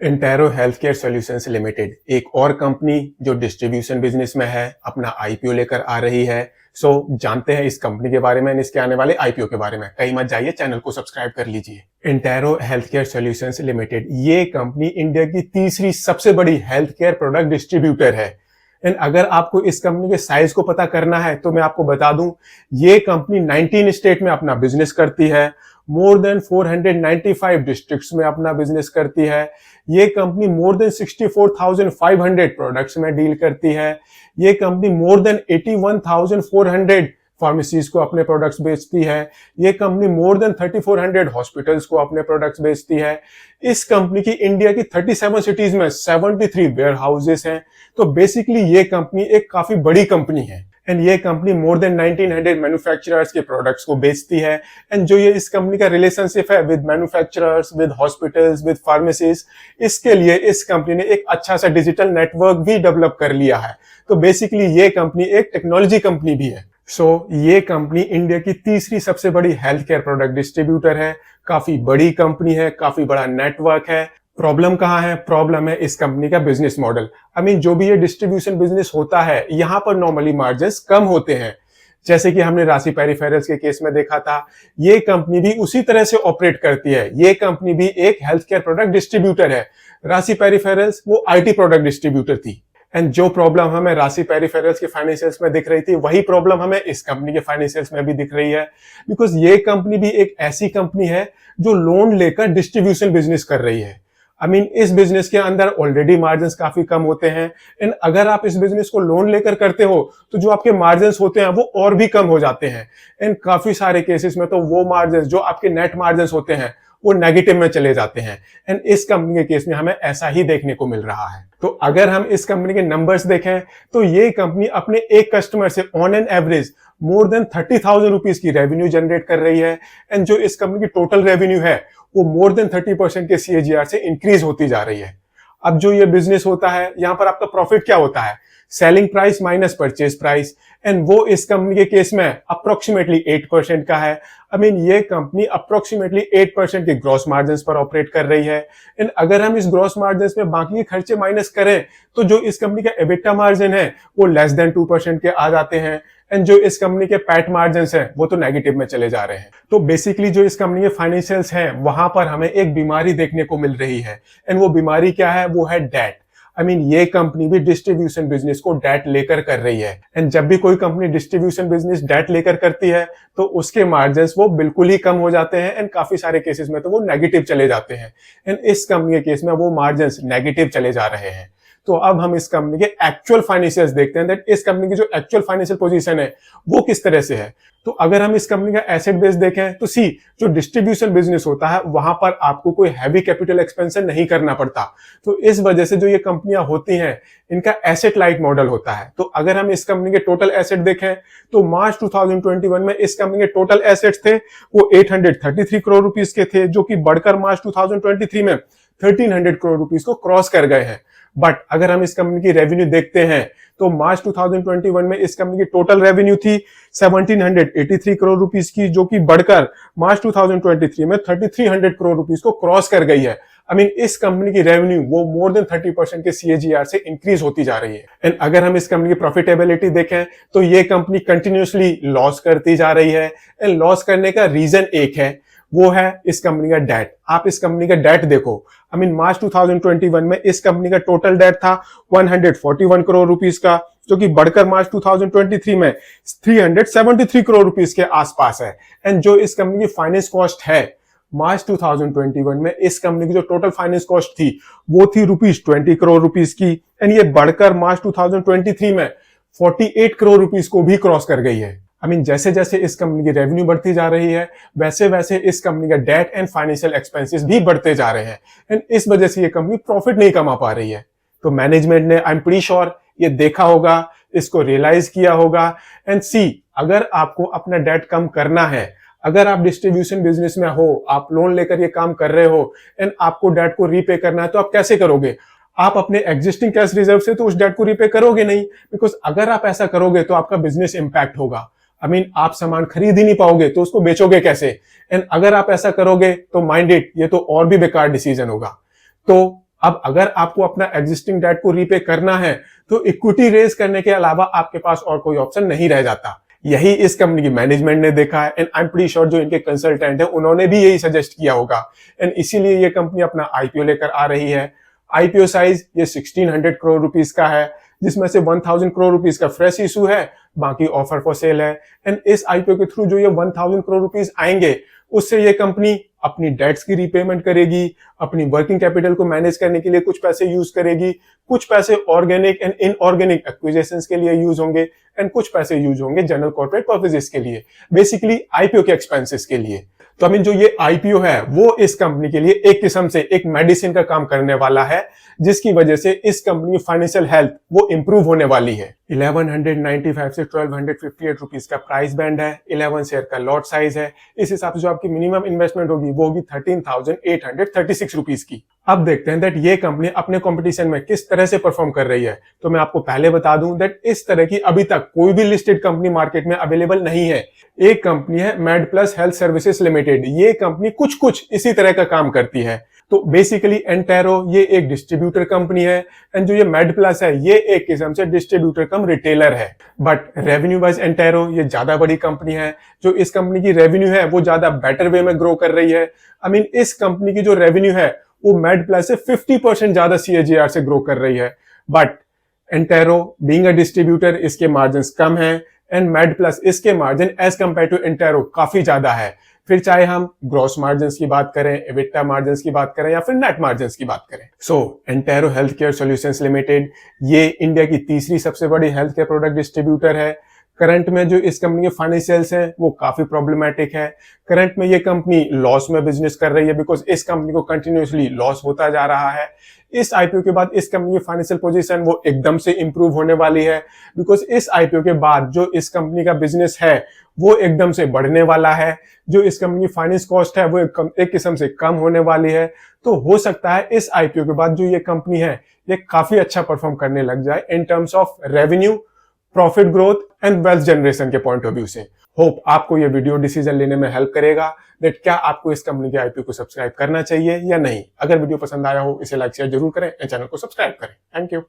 Intero health care solutions limited एक और company जो डिस्ट्रीब्यूशन बिजनेस में है, अपना आईपीओ लेकर आ रही है। जानते हैं इस कंपनी के बारे में, इसके आने वाले आईपीओ के बारे में। कहीं मत जाइए, चैनल को सब्सक्राइब कर लीजिए। Intero health care solutions limited ये कंपनी इंडिया की तीसरी सबसे बड़ी हेल्थ केयर प्रोडक्ट डिस्ट्रीब्यूटर है। एंड अगर आपको इस कंपनी के साइज को पता करना है तो मैं आपको बता दूं, ये कंपनी 19 स्टेट में अपना बिजनेस करती है, मोर देन 495 डिस्ट्रिक्ट्स में अपना बिजनेस करती है। ये कंपनी मोर देन 64,500 प्रोडक्ट्स में डील करती है। ये कंपनी मोर देन 81,400 फार्मेसीज को अपने प्रोडक्ट्स बेचती है। ये कंपनी मोर देन 3,400 हॉस्पिटल्स को अपने प्रोडक्ट्स बेचती है। इस कंपनी की इंडिया की 37 सिटीज में 73 वेयर हाउसेस हैं। तो बेसिकली ये कंपनी एक काफी बड़ी कंपनी है। एंड ये कंपनी मोर देन 1900 मैन्युफैक्चरर्स के प्रोडक्ट्स को बेचती है। एंड जो ये इस कंपनी का रिलेशनशिप है with manufacturers, with hospitals, with pharmacies, इसके लिए इस कंपनी ने एक अच्छा सा डिजिटल नेटवर्क भी डेवलप कर लिया है। तो बेसिकली ये कंपनी एक टेक्नोलॉजी कंपनी भी है। ये कंपनी इंडिया की तीसरी सबसे बड़ी हेल्थ केयर प्रोडक्ट डिस्ट्रीब्यूटर है। काफी बड़ी कंपनी है, काफी बड़ा नेटवर्क है। प्रॉब्लम कहाँ है? प्रॉब्लम है इस कंपनी का बिजनेस मॉडल। जो भी ये डिस्ट्रीब्यूशन बिजनेस होता है, यहाँ पर नॉर्मली मार्जिन्स कम होते हैं। जैसे कि हमने राशि पेरिफेरल्स के केस में देखा था, ये कंपनी भी उसी तरह से ऑपरेट करती है। ये कंपनी भी एक हेल्थ केयर प्रोडक्ट डिस्ट्रीब्यूटर है। राशि पेरिफेरल्स वो आईटी प्रोडक्ट डिस्ट्रीब्यूटर थी। एंड जो प्रॉब्लम हमें राशि पेरिफेरल्स के फाइनेंशियल्स में दिख रही थी, वही प्रॉब्लम हमें इस कंपनी के फाइनेंशियल्स में भी दिख रही है। बिकॉज ये कंपनी भी एक ऐसी कंपनी है जो लोन लेकर डिस्ट्रीब्यूशन बिजनेस कर रही है। इस बिजनेस के अंदर ऑलरेडी मार्जिन्स काफी कम होते हैं। एंड अगर आप इस बिजनेस को लोन लेकर करते हो तो जो आपके मार्जिन्स होते हैं वो और भी कम हो जाते हैं। एंड काफी सारे केसेस में तो वो मार्जिन्स जो आपके नेट मार्जिन्स होते हैं वो नेगेटिव में चले जाते हैं। एंड इस कंपनी के केस में हमें ऐसा ही देखने को मिल रहा है। तो अगर हम इस कंपनी के नंबर्स देखें तो ये कंपनी अपने एक कस्टमर से on an average more than 30,000 rupees की रेवेन्यू जनरेट कर रही है। एंड जो इस कंपनी की टोटल रेवेन्यू है वो मोर देन 30% के CAGR से इंक्रीज होती जा रही है। अब जो ये बिजनेस होता है, यहाँ पर आपका प्रॉफिट क्या होता है? Selling price minus purchase price. And वो इस कंपनी के केस में अप्रोक्सीमेटली 8% का है। ये कंपनी अप्रोक्सीमेटली 8% के ग्रॉस मार्जिन्स पर ऑपरेट कर रही है। एंड अगर हम इस ग्रॉस मार्जिन्स में बाकी के खर्चे माइनस करें तो जो इस कंपनी का एबिटा मार्जिन है वो लेस देन 2% के आ जाते हैं। एंड जो इस कंपनी के पैट मार्जिन्स हैं वो तो नेगेटिव में चले जा रहे हैं। तो बेसिकली जो इस कंपनी के फाइनेंशियल्स हैं, वहां पर हमें एक बीमारी देखने को मिल रही है। एंड वो बीमारी क्या है? वो है डेट। ये कंपनी भी डिस्ट्रीब्यूशन बिजनेस को डेट लेकर कर रही है। एंड जब भी कोई कंपनी डिस्ट्रीब्यूशन बिजनेस डेट लेकर करती है तो उसके मार्जिन्स वो बिल्कुल ही कम हो जाते हैं। एंड काफी सारे केसेस में तो वो नेगेटिव चले जाते हैं। एंड इस कंपनी के केस में वो मार्जिन्स नेगेटिव चले जा रहे हैं। तो अब हम इस कंपनी के एक्चुअल फाइनेंशियल्स देखते हैं, दैट इस कंपनी की जो एक्चुअल फाइनेंशियल पोजीशन है वो किस तरह से है। तो अगर हम इस कंपनी का एसेट बेस देखें तो जो डिस्ट्रीब्यूशन बिजनेस होता है वहां पर आपको कोई हैवी कैपिटल एक्सपेंशन नहीं करना पड़ता। तो इस वजह से जो ये कंपनियां होती हैं, इनका एसेट लाइट मॉडल होता है। तो अगर हम इस कंपनी के टोटल एसेट देखें तो मार्च 2021 में इस कंपनी के टोटल एसेट्स थे वो 833 करोड़ रुपीस के थे, जो कि बढ़कर मार्च 2023 में 1300 करोड़ रुपीस को क्रॉस कर गए हैं। बट अगर हम इस कंपनी की रेवेन्यू देखते हैं तो मार्च 2021 में इस कंपनी की टोटल रेवेन्यू थी 1783 करोड़ रुपीस की, जो कि बढ़कर मार्च 2023 में 3300 करोड़ रुपीस को क्रॉस कर गई है। इस कंपनी की रेवेन्यू वो मोर देन 30% के CAGR से इंक्रीज होती जा रही है। एंड अगर हम इस कंपनी की प्रॉफिटेबिलिटी देखें तो ये कंपनी कंटिन्यूअसली लॉस करती जा रही है। एंड लॉस करने का रीजन एक है, वो है इस कंपनी का डेट। आप इस कंपनी का डेट देखो। मार्च 2021 में इस कंपनी का टोटल डेट था 141 करोड़ रुपीस का, जो कि बढ़कर मार्च 2023 में 373 करोड़ रुपीस के आसपास है। एंड जो इस कंपनी की फाइनेंस कॉस्ट है, मार्च 2021 में इस कंपनी की जो टोटल फाइनेंस कॉस्ट थी वो थी ₹20 करोड़ रुपीस की। एंड ये बढ़कर मार्च 2023 में 48 करोड़ रुपीस को भी क्रॉस कर गई है। जैसे जैसे इस कंपनी की रेवेन्यू बढ़ती जा रही है, वैसे वैसे इस कंपनी का डेट एंड फाइनेंशियल एक्सपेंसेस भी बढ़ते जा रहे हैं। एंड इस वजह से ये कंपनी प्रॉफिट नहीं कमा पा रही है। तो मैनेजमेंट ने, आई एम प्रीटी श्योर, ये देखा होगा, इसको रियलाइज किया होगा। एंड अगर आपको अपना डेट कम करना है, अगर आप डिस्ट्रीब्यूशन बिजनेस में हो, आप लोन लेकर ये काम कर रहे हो एंड आपको डेट को रीपे करना है, तो आप कैसे करोगे? आप अपने एग्जिस्टिंग कैश रिजर्व से तो उस डेट को रीपे करोगे नहीं। बिकॉज अगर आप ऐसा करोगे तो आपका बिजनेस इंपैक्ट होगा। आप सामान खरीद ही नहीं पाओगे तो उसको बेचोगे कैसे? एंड अगर आप ऐसा करोगे तो माइंड इट, ये तो और भी बेकार डिसीजन होगा। तो अब अगर आपको अपना एग्जिस्टिंग डेट को रीपे करना है तो इक्विटी रेज करने के अलावा आपके पास और कोई ऑप्शन नहीं रह जाता। यही इस कंपनी की मैनेजमेंट ने देखा है and I am pretty sure जो इनके कंसल्टेंट है उन्होंने भी यही सजेस्ट किया होगा एंड इसीलिए ये कंपनी अपना आईपीओ लेकर आ रही है। आईपीओ साइज ये 1600 करोड़ रुपीस का है, जिसमें से 1000 करोड़ रुपीस का फ्रेश इशू है, बाकी ऑफर फॉर सेल है। एंड इस आईपीओ के थ्रू जो ये 1000 करोड़ रुपीस आएंगे उससे ये कंपनी अपनी डेट्स की रीपेमेंट करेगी, अपनी वर्किंग कैपिटल को मैनेज करने के लिए कुछ पैसे यूज करेगी, कुछ पैसे ऑर्गेनिक एंड इनऑर्गेनिक एक्विजिशंस के लिए यूज होंगे एंड कुछ पैसे यूज होंगे जनरल कॉर्पोरेट पर्पसेस के लिए, बेसिकली आईपीओ के एक्सपेंसेस के लिए। तो जो ये आईपीओ है वो इस कंपनी के लिए एक किस्म से एक मेडिसिन का काम करने वाला है, जिसकी वजह से इस कंपनी की फाइनेंशियल हेल्थ वो इंप्रूव होने वाली है। 1195 से 1258 रुपीस का प्राइस बैंड है, 11 शेयर का लॉट साइज है। इस हिसाब से जो आपकी मिनिमम इन्वेस्टमेंट होगी वो होगी 13,836 रुपीस की। अब देखते हैं दैट ये कंपनी अपने कंपटीशन में किस तरह से परफॉर्म कर रही है। तो मैं आपको पहले बता दूं दैट इस तरह की अभी तक कोई भी लिस्टेड कंपनी मार्केट में अवेलेबल नहीं है। एक कंपनी है मेडप्लस हेल्थ सर्विसेज लिमिटेड, ये कंपनी कुछ इसी तरह का काम करती है। तो बेसिकली एंटेरो ये एक डिस्ट्रीब्यूटर कंपनी है एंड जो ये मेडप्लस है ये एक किस्म से डिस्ट्रीब्यूटर कम रिटेलर है। बट रेवेन्यू वाइज एंटेरो ये ज्यादा बड़ी कंपनी है। जो इस कंपनी की रेवेन्यू है वो ज्यादा बेटर वे में ग्रो कर रही है। इस कंपनी की जो रेवेन्यू है वो मेडप्लस से 50% ज्यादा सीएजीआर से ग्रो कर रही है। But Entero being a distributor इसके मार्जिन कम है एंड मेडप्लस इसके margin as compare to Entero काफी ज्यादा है। फिर चाहे हम ग्रॉस मार्जिन की बात करें, एबिटा मार्जिन की बात करें या फिर नेट मार्जिन की बात करें। So Entero health care solutions limited ये इंडिया की तीसरी सबसे बड़ी हेल्थ केयर प्रोडक्ट डिस्ट्रीब्यूटर है। करंट में जो इस कंपनी के फाइनेंशियल्स हैं वो काफी प्रॉब्लमेटिक है। करंट में ये कंपनी लॉस में बिजनेस कर रही है बिकॉज इस कंपनी को कंटिन्यूअसली लॉस होता जा रहा है। इस आईपीओ के बाद इस कंपनी की फाइनेंशियल पोजीशन वो एकदम से इंप्रूव होने वाली है बिकॉज इस आईपीओ के बाद जो इस कंपनी का बिजनेस है वो एकदम से बढ़ने वाला है। जो इस कंपनी की फाइनेंस कॉस्ट है वो एक किस्म से कम होने वाली है। तो हो सकता है इस आईपीओ के बाद जो ये कंपनी है ये काफी अच्छा परफॉर्म करने लग जाए in terms of revenue, profit growth and wealth generation के पॉइंट ऑफ व्यू से। होप आपको ये वीडियो डिसीजन लेने में हेल्प करेगा दैट क्या आपको इस कंपनी के आईपीओ को सब्सक्राइब करना चाहिए या नहीं। अगर वीडियो पसंद आया हो इसे लाइक शेयर जरूर करें एंड चैनल को सब्सक्राइब करें। Thank you.